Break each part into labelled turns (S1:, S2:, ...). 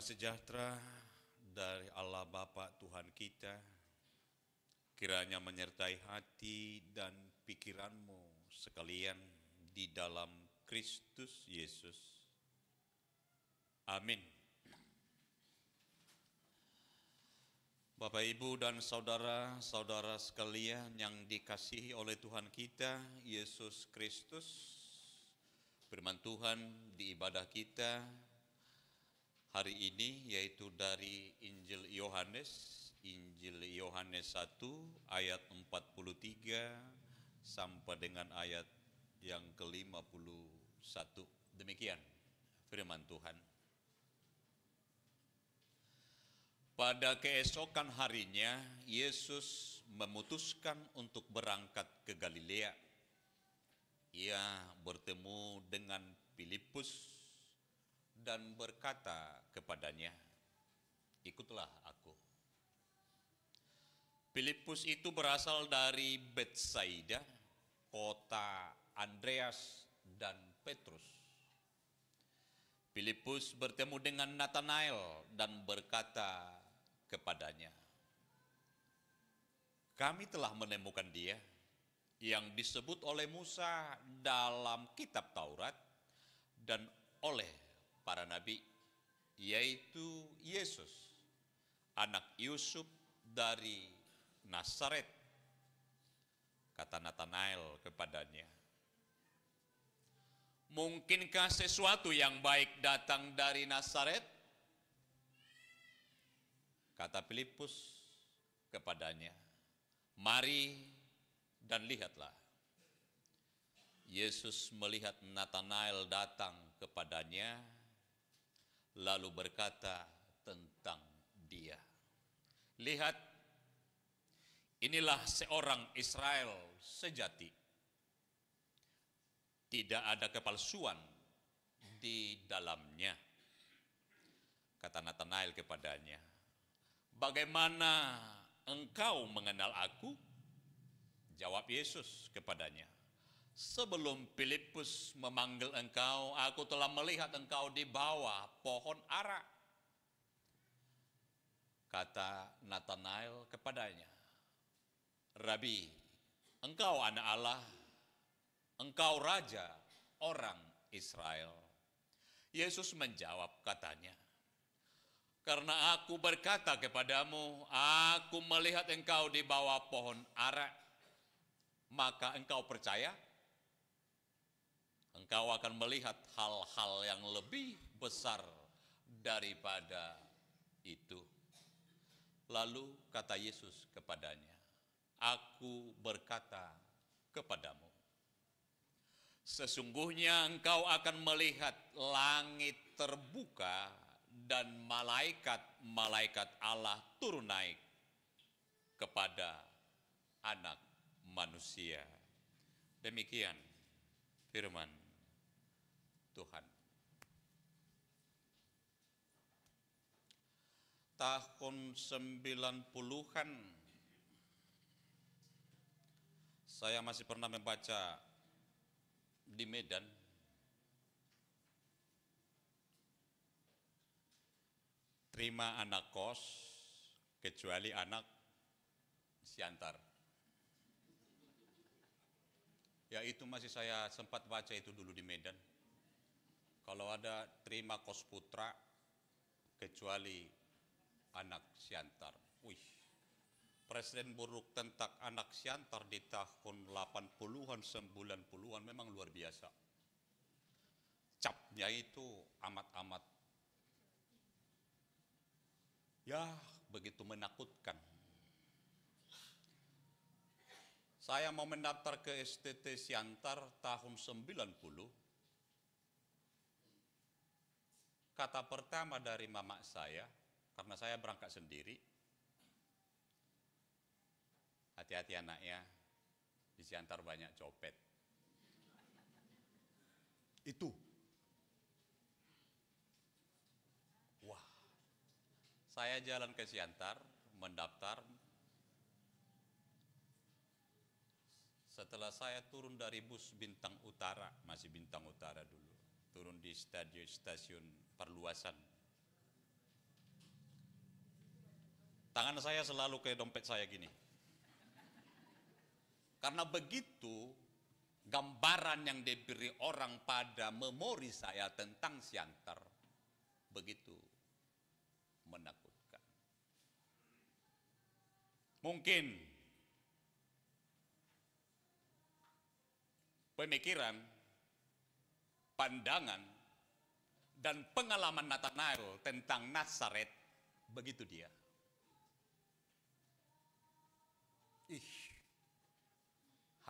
S1: Damai sejahtera dari Allah Bapa Tuhan kita, kiranya menyertai hati dan pikiranmu sekalian di dalam Kristus Yesus. Amin. Bapak, Ibu, dan saudara-saudara sekalian yang dikasihi oleh Tuhan kita, Yesus Kristus, firman Tuhan di ibadah kita hari ini yaitu dari Injil Yohanes 1 ayat 43 sampai dengan ayat yang ke-51. Demikian firman Tuhan. Pada keesokan harinya, Yesus memutuskan untuk berangkat ke Galilea. Ia bertemu dengan Filipus dan berkata kepadanya, "Ikutlah aku." Filipus itu berasal dari Betsaida, kota Andreas dan Petrus. Filipus bertemu dengan Nathanael dan berkata kepadanya, "Kami telah menemukan dia yang disebut oleh Musa dalam kitab Taurat dan oleh para nabi, yaitu Yesus, anak Yusuf dari Nazaret." Kata Nathanael kepadanya, "Mungkinkah sesuatu yang baik datang dari Nazaret?" Kata Filipus kepadanya, "Mari dan lihatlah." Yesus melihat Nathanael datang kepadanya, lalu berkata tentang dia, "Lihat, inilah seorang Israel sejati. Tidak ada kepalsuan di dalamnya." Kata Nathanael kepadanya, "Bagaimana engkau mengenal aku?" Jawab Yesus kepadanya, "Sebelum Filipus memanggil engkau, aku telah melihat engkau di bawah pohon ara." Kata Nathanael kepadanya, "Rabi, engkau anak Allah, engkau raja orang Israel." Yesus menjawab katanya, "Karena aku berkata kepadamu, aku melihat engkau di bawah pohon ara, maka engkau percaya? Engkau akan melihat hal-hal yang lebih besar daripada itu." Lalu kata Yesus kepadanya, "Aku berkata kepadamu, sesungguhnya engkau akan melihat langit terbuka dan malaikat-malaikat Allah turun naik kepada Anak Manusia." Demikian firman Tuhan. Tahun 90-an saya masih pernah membaca di Medan terima anak kos kecuali anak siantar. Ya, itu masih saya sempat baca itu dulu di Medan. Kalau ada terima kos putra kecuali anak siantar. Wih, Presiden buruk tentang anak siantar di tahun 80-an, 90-an memang luar biasa. Capnya itu amat-amat, ya, begitu menakutkan. Saya mau mendaftar ke STT Siantar tahun 90. Kata pertama dari mama saya, karena saya berangkat sendiri, "Hati-hati anaknya, di Siantar banyak copet." Itu. Wah, saya jalan ke Siantar, mendaftar. Setelah saya turun dari bus Bintang Utara, masih Bintang Utara dulu, turun di stasiun perluasan. Tangan saya selalu ke dompet saya gini. Karena begitu gambaran yang diberi orang pada memori saya tentang Siantar, begitu menakutkan. Mungkin pemikiran, pandangan, dan pengalaman Nathanael tentang Nazaret, begitu dia.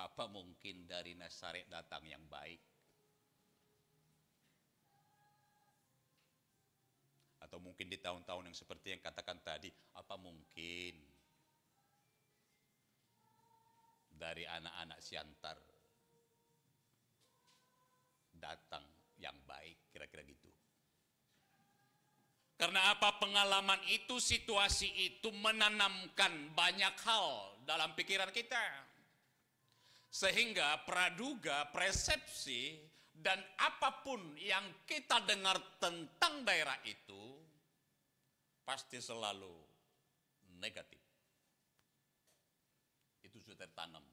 S1: Apa mungkin dari Nazaret datang yang baik? Atau mungkin di tahun-tahun yang seperti yang katakan tadi, apa mungkin dari anak-anak Siantar datang yang baik, kira-kira gitu. Karena apa, pengalaman itu, situasi itu menanamkan banyak hal dalam pikiran kita. Sehingga praduga, persepsi, dan apapun yang kita dengar tentang daerah itu, pasti selalu negatif. Itu sudah tertanam.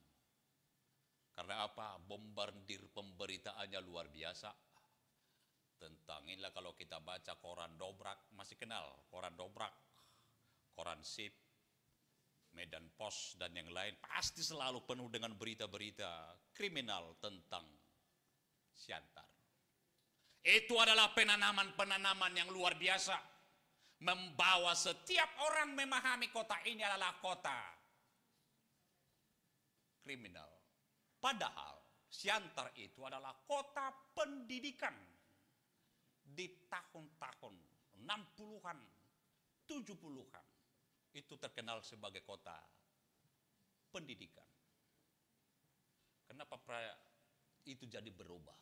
S1: Karena apa? Bombardir pemberitaannya luar biasa. Tentang inilah kalau kita baca koran Dobrak, masih kenal koran Dobrak, koran Sip, Medan Post, dan yang lain, pasti selalu penuh dengan berita-berita kriminal tentang Siantar. Itu adalah penanaman-penanaman yang luar biasa, membawa setiap orang memahami kota ini adalah kota kriminal. Padahal Siantar itu adalah kota pendidikan. Di tahun-tahun 60-an, 70-an, itu terkenal sebagai kota pendidikan. Kenapa itu jadi berubah?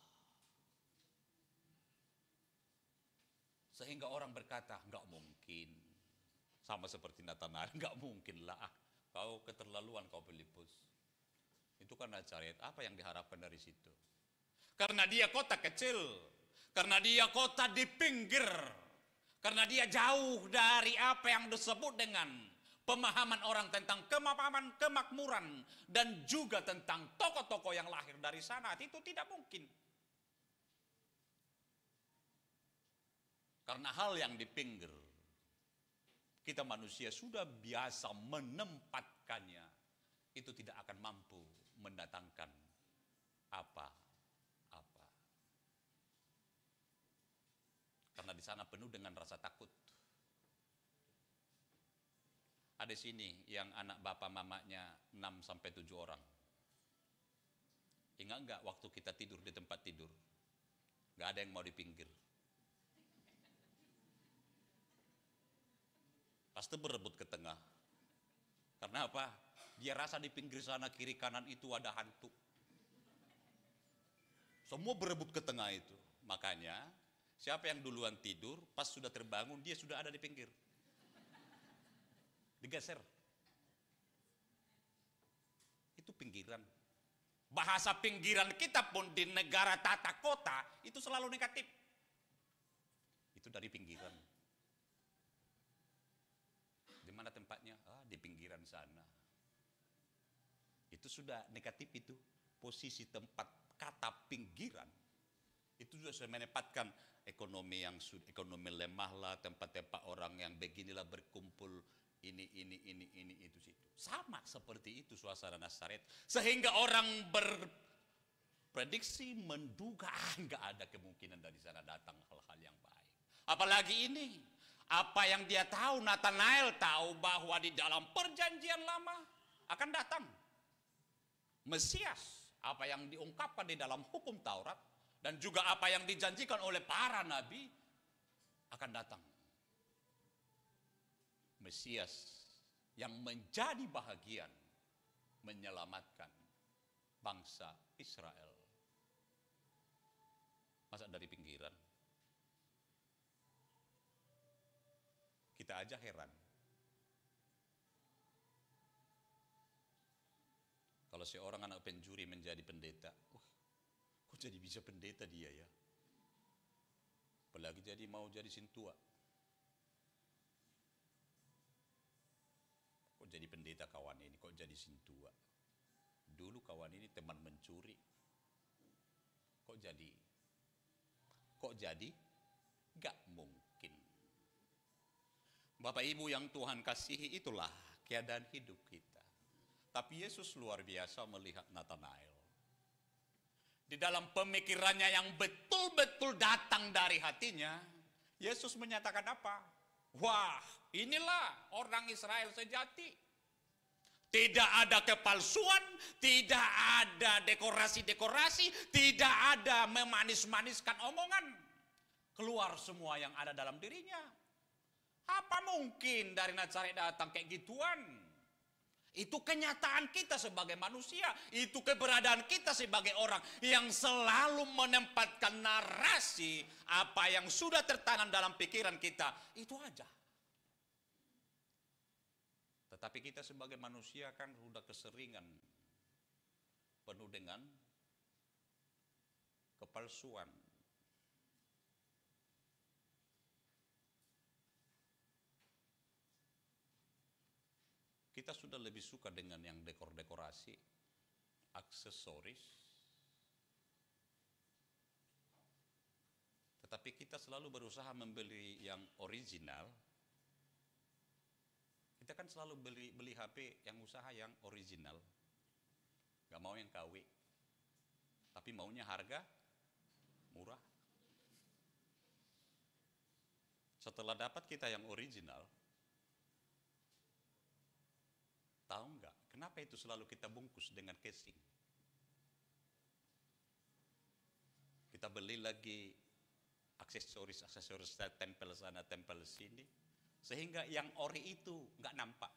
S1: Sehingga orang berkata, nggak mungkin. Sama seperti Nathanael, nggak mungkin lah. Kau keterlaluan, kau Filipus. Itu kan Nazaret, apa yang diharapkan dari situ? Karena dia kota kecil, karena dia kota di pinggir, karena dia jauh dari apa yang disebut dengan pemahaman orang tentang kemapanan, kemakmuran, dan juga tentang tokoh-tokoh yang lahir dari sana. Itu tidak mungkin. Karena hal yang di pinggir, kita manusia sudah biasa menempatkannya, itu tidak akan mampu mendatangkan apa-apa. Karena di sana penuh dengan rasa takut. Ada sini yang anak bapak mamanya 6-7 orang. Ingat enggak waktu kita tidur di tempat tidur? Enggak ada yang mau di pinggir. Pasti berebut ke tengah. Karena apa? Dia rasa di pinggir sana kiri kanan itu ada hantu. Semua berebut ke tengah itu. Makanya siapa yang duluan tidur, pas sudah terbangun, dia sudah ada di pinggir. Digeser. Itu pinggiran. Bahasa pinggiran kita pun di negara tata kota, itu selalu negatif. Itu dari pinggiran. Di mana tempatnya? Di pinggiran sana. Itu sudah negatif itu. Posisi tempat kata pinggiran. Itu sudah menempatkan ekonomi ekonomi lemah lah, tempat-tempat orang yang beginilah berkumpul, ini itu situ. Sama seperti itu suasana Nazaret. Sehingga orang berprediksi, menduga nggak ada kemungkinan dari sana datang hal-hal yang baik. Apalagi ini, apa yang dia tahu, Nathanael tahu bahwa di dalam perjanjian lama akan datang Mesias. Apa yang diungkapkan di dalam hukum Taurat dan juga apa yang dijanjikan oleh para nabi akan datang. Mesias yang menjadi bahagian menyelamatkan bangsa Israel. Masa dari pinggiran? Kita aja heran. Kalau seorang anak pencuri menjadi pendeta, kok jadi bisa pendeta dia ya? Apalagi mau jadi sintua. kok jadi pendeta kawan ini, kok jadi sintua. Dulu kawan ini teman mencuri, kok jadi gak mungkin. Bapak Ibu yang Tuhan kasihi, itulah keadaan hidup kita. Tapi Yesus luar biasa melihat Nathanael. Di dalam pemikirannya yang betul-betul datang dari hatinya, Yesus menyatakan apa? Wah, inilah orang Israel sejati. Tidak ada kepalsuan, tidak ada dekorasi-dekorasi, tidak ada memanis-maniskan omongan. Keluar semua yang ada dalam dirinya. Apa mungkin dari Nazaret datang kayak gituan? Itu kenyataan kita sebagai manusia. Itu keberadaan kita sebagai orang yang selalu menempatkan narasi apa yang sudah tertanam dalam pikiran kita. Itu aja. Tetapi kita sebagai manusia kan sudah keseringan penuh dengan kepalsuan. Kita sudah lebih suka dengan yang dekor-dekorasi, aksesoris. Tetapi kita selalu berusaha membeli yang original. Kita kan selalu beli HP yang usaha yang original. Gak mau yang KW. Tapi maunya harga murah. Setelah dapat kita yang original, tahu nggak kenapa itu selalu kita bungkus dengan casing? Kita beli lagi aksesoris tempel sana tempel sini, sehingga yang ori itu nggak nampak.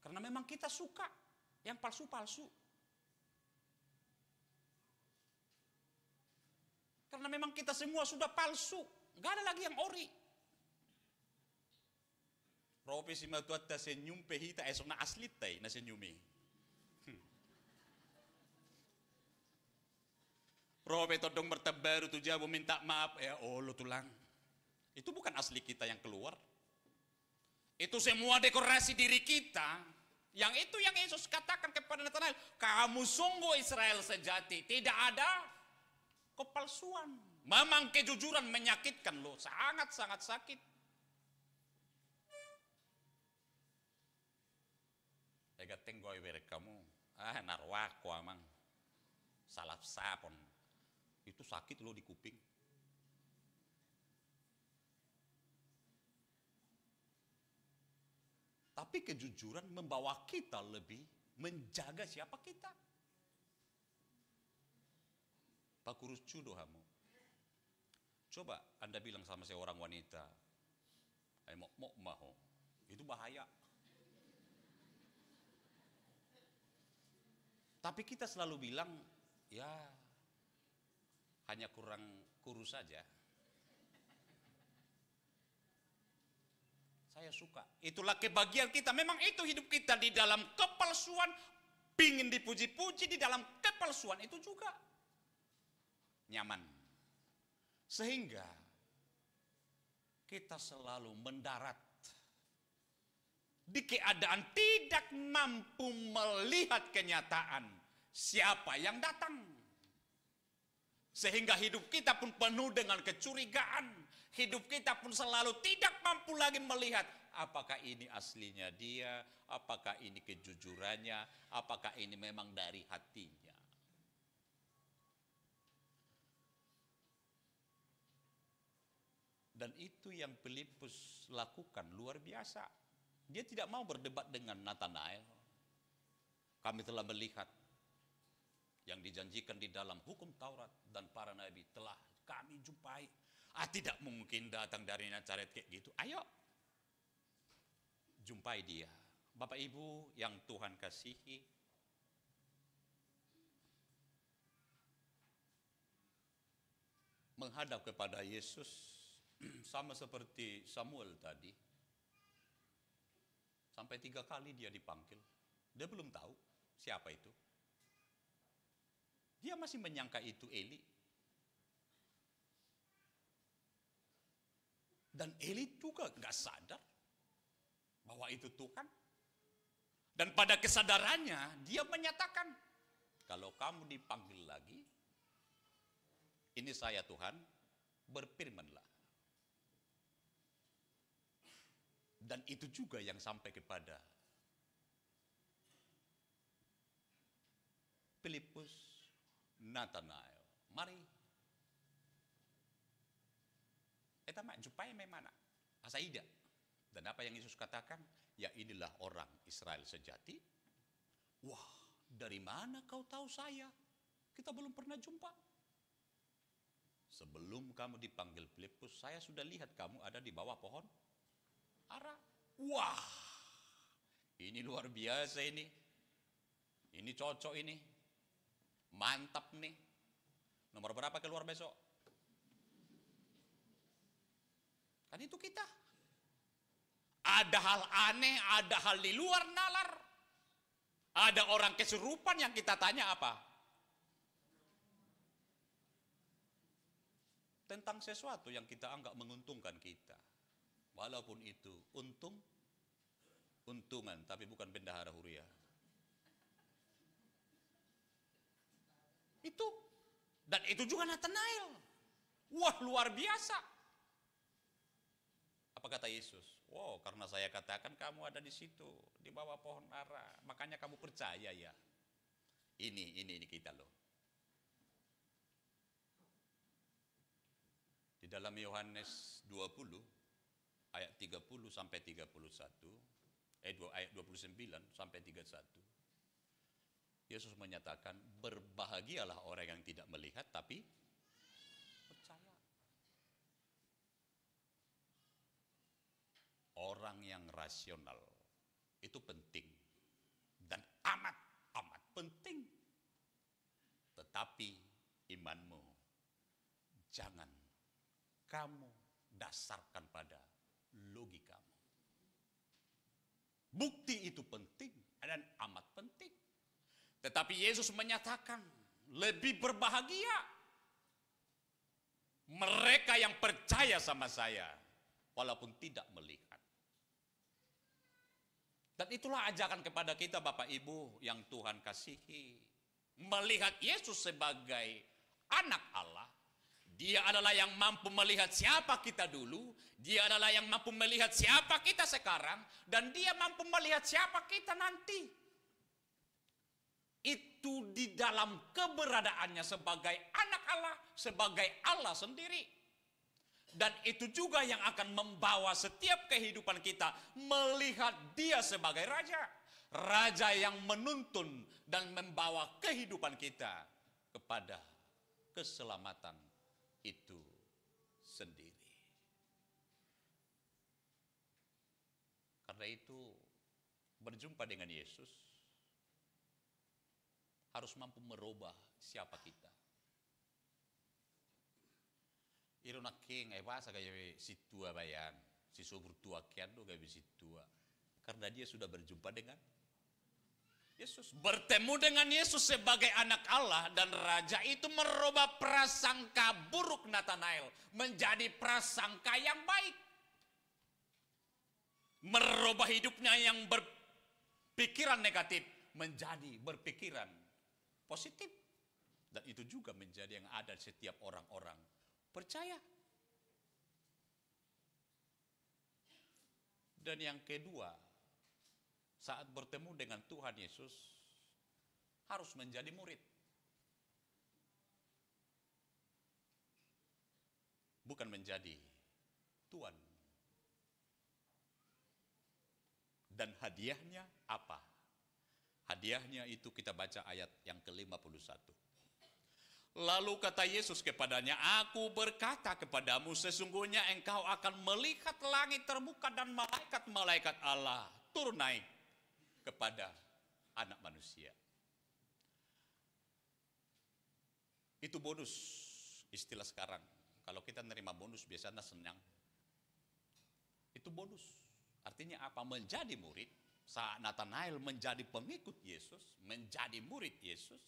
S1: Karena memang kita suka yang palsu-palsu. Karena memang kita semua sudah palsu, nggak ada lagi yang ori. Rope si matuat ta senyum pehita esok na aslit tay na senyumi. Rope todong bertebaru tu jabo minta maaf ya lo tulang. Itu bukan asli kita yang keluar. Itu semua dekorasi diri kita. Yang itu yang Yesus katakan kepada Nathanael, kamu sungguh Israel sejati, tidak ada kepalsuan. Memang kejujuran menyakitkan lo, sangat-sangat sakit. Egateng goy berek kamu, narwako amang, salap sapon, itu sakit lo di kuping. Tapi kejujuran membawa kita lebih menjaga siapa kita. Pak kurus cudo hamu. Coba Anda bilang sama seorang wanita, mau maho, itu bahaya. Tapi kita selalu bilang, ya hanya kurang kurus saja. Saya suka. Itulah kebahagiaan kita. Memang itu hidup kita di dalam kepalsuan. Pingin dipuji-puji di dalam kepalsuan itu juga nyaman. Sehingga kita selalu mendarat di keadaan tidak mampu melihat kenyataan siapa yang datang. Sehingga hidup kita pun penuh dengan kecurigaan. Hidup kita pun selalu tidak mampu lagi melihat apakah ini aslinya dia, apakah ini kejujurannya, apakah ini memang dari hatinya. Dan itu yang Filipus lakukan luar biasa. Dia tidak mau berdebat dengan Nathanael. Kami telah melihat yang dijanjikan di dalam hukum Taurat dan para nabi telah kami jumpai. Tidak mungkin datang dari Nazaret kayak gitu. Ayo, jumpai dia. Bapak Ibu yang Tuhan kasihi, menghadap kepada Yesus sama seperti Samuel tadi. Sampai 3 kali dia dipanggil. Dia belum tahu siapa itu. Dia masih menyangka itu Eli. Dan Eli juga nggak sadar bahwa itu Tuhan. Dan pada kesadarannya dia menyatakan, kalau kamu dipanggil lagi, ini saya Tuhan, berfirmanlah. Dan itu juga yang sampai kepada Filipus, Nathanael. Mari. Eta mak jupai memana? Asaida. Dan apa yang Yesus katakan? Ya inilah orang Israel sejati. Wah, dari mana kau tahu saya? Kita belum pernah jumpa. Sebelum kamu dipanggil Filipus, saya sudah lihat kamu ada di bawah pohon ara. Wah, ini luar biasa ini. Ini cocok ini. Mantap nih. Nomor berapa keluar besok? Kan itu kita. Ada hal aneh, ada hal di luar nalar. Ada orang kesurupan yang kita tanya apa? Tentang sesuatu yang kita anggap menguntungkan kita. Walaupun itu untungan, tapi bukan bendahara huria. Itu. Dan itu juga Nathanael. Wah, luar biasa. Apa kata Yesus? Wow, karena saya katakan kamu ada di situ, di bawah pohon ara, makanya kamu percaya ya. Ini kita loh. Di dalam Yohanes 20 ayat 30 sampai 31, ayat 29 sampai 31. Yesus menyatakan, berbahagialah orang yang tidak melihat tapi percaya. Orang yang rasional itu penting dan amat penting. Tetapi imanmu jangan kamu dasarkan pada logikamu. Bukti itu penting dan amat penting. Tetapi Yesus menyatakan lebih berbahagia mereka yang percaya sama saya walaupun tidak melihat. Dan itulah ajakan kepada kita Bapak Ibu yang Tuhan kasihi. Melihat Yesus sebagai anak Allah. Dia adalah yang mampu melihat siapa kita dulu. Dia adalah yang mampu melihat siapa kita sekarang. Dan dia mampu melihat siapa kita nanti. Itu di dalam keberadaannya sebagai anak Allah. Sebagai Allah sendiri. Dan itu juga yang akan membawa setiap kehidupan kita melihat dia sebagai raja. Raja yang menuntun dan membawa kehidupan kita kepada keselamatan itu sendiri. Karena itu berjumpa dengan Yesus harus mampu merubah siapa kita. Irona king ai basa gaya si tua bayan, si subur tua kian do gaya si tua. Karena dia sudah berjumpa dengan Yesus, bertemu dengan Yesus sebagai anak Allah dan raja itu merubah prasangka buruk Nathanael menjadi prasangka yang baik. Merubah hidupnya yang berpikiran negatif menjadi berpikiran positif. Dan itu juga menjadi yang ada di setiap orang-orang percaya. Dan yang kedua, saat bertemu dengan Tuhan Yesus, harus menjadi murid. Bukan menjadi tuan. Dan hadiahnya apa? Hadiahnya itu kita baca ayat yang ke-51. Lalu kata Yesus kepadanya, aku berkata kepadamu, sesungguhnya engkau akan melihat langit terbuka dan malaikat-malaikat Allah turun naik kepada anak manusia. Itu bonus, istilah sekarang. Kalau kita nerima bonus biasanya senang. Itu bonus. Artinya apa? Menjadi murid. Saat Nathanael menjadi pengikut Yesus, menjadi murid Yesus,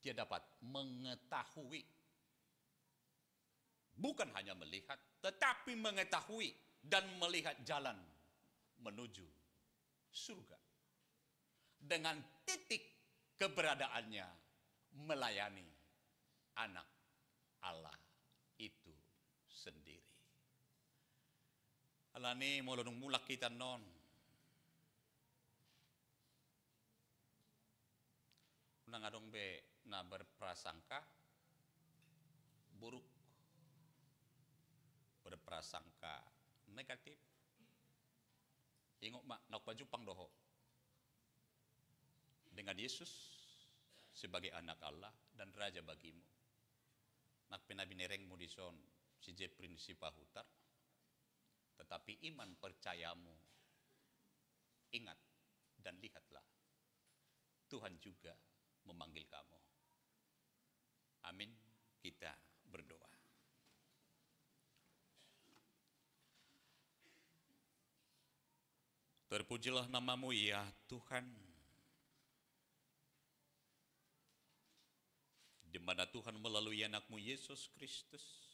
S1: dia dapat mengetahui Bukan hanya melihat, tetapi mengetahui dan melihat jalan menuju surga. Dengan titik keberadaannya melayani anak Allah itu sendiri. Alani mulunung mulak kita non. Nangadong be na berprasangka buruk, berprasangka negatif. Ingok mak nak baju pangdoho dengan Yesus sebagai anak Allah dan Raja bagimu. Nak penabinereng mo dison si je prinsipa hutar. Tetapi iman percayamu, ingat dan lihatlah, Tuhan juga memanggil kamu. Amin. Kita berdoa. Terpujilah namamu ya Tuhan, di mana Tuhan melalui anakmu Yesus Kristus